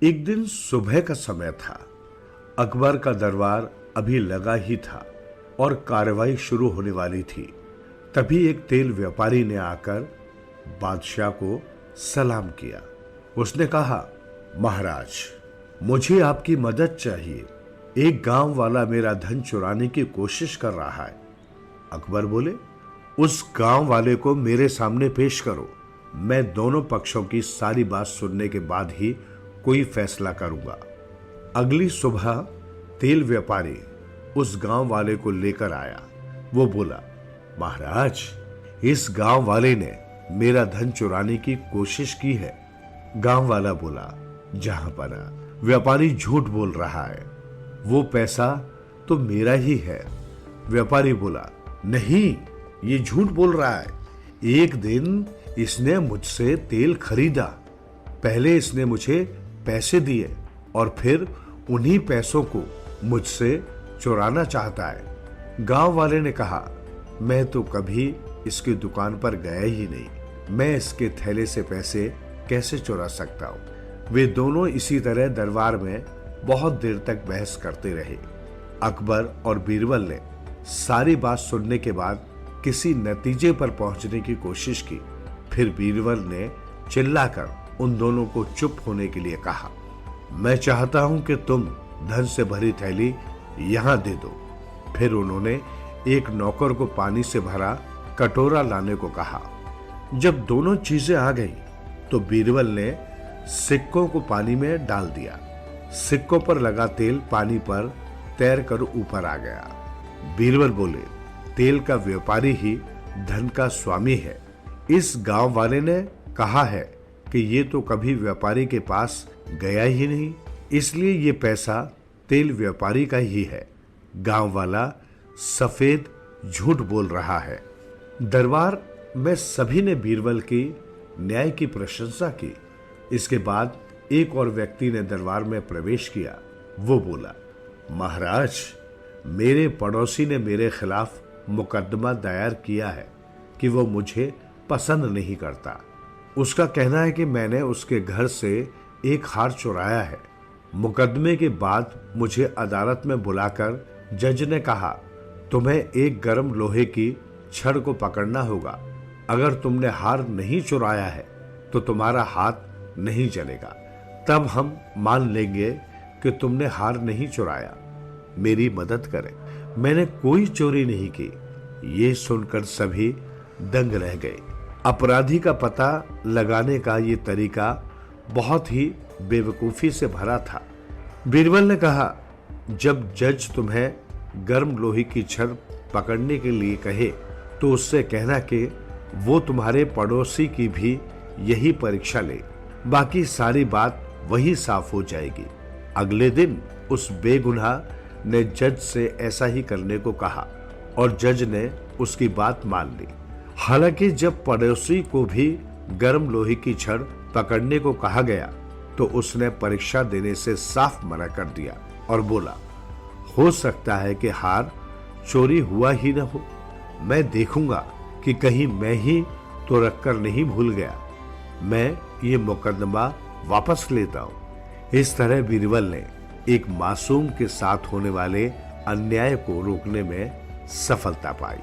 एक दिन सुबह का समय था। अकबर का दरबार अभी लगा ही था और कार्रवाई शुरू होने वाली थी। तभी एक तेल व्यापारी ने आकर बादशाह को सलाम किया। उसने कहा, महाराज, मुझे आपकी मदद चाहिए। एक गांव वाला मेरा धन चुराने की कोशिश कर रहा है। अकबर बोले, उस गांव वाले को मेरे सामने पेश करो। मैं दोनों पक्षों की सारी बात सुनने के बाद ही कोई फैसला करूंगा। अगली सुबह तेल व्यापारी उस गांव वाले को लेकर आया। वो बोला, महाराज, इस गांव वाले ने मेरा धन चुराने की कोशिश की है। गांव वाला बोला, जहां पर व्यापारी झूठ बोल रहा है, वो पैसा तो मेरा ही है। व्यापारी बोला, नहीं, ये झूठ बोल रहा है। एक दिन इसने मुझसे तेल खरीदा। पहले इसने मुझे पैसे दिए और फिर उन्हीं पैसों को मुझसे चुराना चाहता है। गांव वाले ने कहा, मैं तो कभी इसकी दुकान पर गया ही नहीं। मैं इसके थैले से पैसे कैसे चुरा सकता हूं। वे दोनों इसी तरह दरबार में बहुत देर तक बहस करते रहे। अकबर और बीरबल ने सारी बात सुनने के बाद किसी नतीजे पर पहुंचने की कोशिश की। फिर बीरबल ने चिल्लाकर उन दोनों को चुप होने के लिए कहा, मैं चाहता हूं कि तुम धन से भरी थैली यहां दे दो। फिर उन्होंने एक नौकर को पानी से भरा कटोरा लाने को कहा। जब दोनों चीजें आ गई तो बीरबल ने सिक्कों को पानी में डाल दिया। सिक्कों पर लगा तेल पानी पर तैरकर ऊपर आ गया। बीरबल बोले, तेल का व्यापारी ही धन का स्वामी है। इस गांव वाले ने कहा है कि ये तो कभी व्यापारी के पास गया ही नहीं, इसलिए ये पैसा तेल व्यापारी का ही है। गांव वाला सफेद झूठ बोल रहा है। दरबार में सभी ने बीरबल की न्याय की प्रशंसा की। इसके बाद एक और व्यक्ति ने दरबार में प्रवेश किया। वो बोला, महाराज, मेरे पड़ोसी ने मेरे खिलाफ मुकदमा दायर किया है कि वो मुझे पसंद नहीं करता। उसका कहना है कि मैंने उसके घर से एक हार चुराया है। मुकदमे के बाद मुझे अदालत में बुलाकर जज ने कहा, तुम्हें एक गर्म लोहे की छड़ को पकड़ना होगा। अगर तुमने हार नहीं चुराया है तो तुम्हारा हाथ नहीं जलेगा। तब हम मान लेंगे कि तुमने हार नहीं चुराया। मेरी मदद करें, मैंने कोई चोरी नहीं की। ये सुनकर सभी दंग रह गए। अपराधी का पता लगाने का ये तरीका बहुत ही बेवकूफी से भरा था। बीरबल ने कहा, जब जज तुम्हें गर्म लोहे की छड़ पकड़ने के लिए कहे तो उससे कहना कि वो तुम्हारे पड़ोसी की भी यही परीक्षा ले, बाकी सारी बात वही साफ हो जाएगी। अगले दिन उस बेगुनाह ने जज से ऐसा ही करने को कहा और जज ने उसकी बात मान ली। हालांकि जब पड़ोसी को भी गर्म लोहे की छड़ पकड़ने को कहा गया तो उसने परीक्षा देने से साफ मना कर दिया और बोला, हो सकता है कि हार चोरी हुआ ही न हो। मैं देखूंगा कि कहीं मैं ही तो रखकर नहीं भूल गया। मैं ये मुकदमा वापस लेता हूं। इस तरह बीरबल ने एक मासूम के साथ होने वाले अन्याय को रोकने में सफलता पाई।